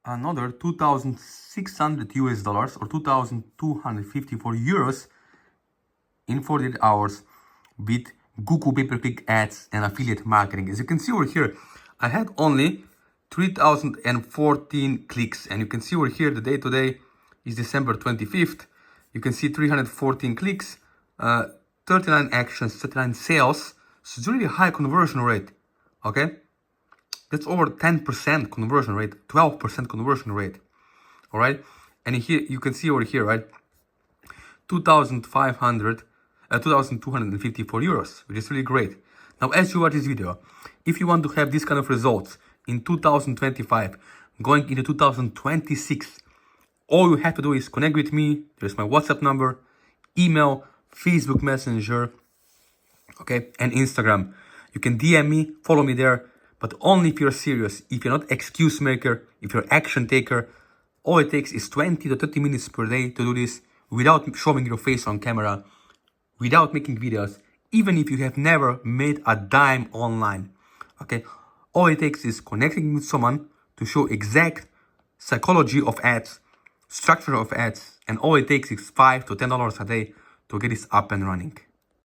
another 2,600 US dollars or 2,254 euros in 48 hours with Google pay-per-click ads and affiliate marketing. As you can see over here, I had only 3,014 clicks, and you can see over here the day today is December 25th. You can see 314 clicks, 39 actions, 39 sales. So it's really high conversion rate. Okay, that's over 10% conversion rate, 12% conversion rate. All right, and here you can see over here, right, 2,254 euros, which is really great. Now, as you watch this video, if you want to have this kind of results in 2025, going into 2026, all you have to do is connect with me. There's my WhatsApp number, email, Facebook Messenger, okay, and Instagram. You can DM me, follow me there, but only if you're serious. If you're not excuse maker, if you're action taker, all it takes is 20 to 30 minutes per day to do this without showing your face on camera, without making videos, even if you have never made a dime online, okay? All it takes is connecting with someone to show exact psychology of ads, structure of ads, and all it takes is $5 to $10 a day to get this up and running.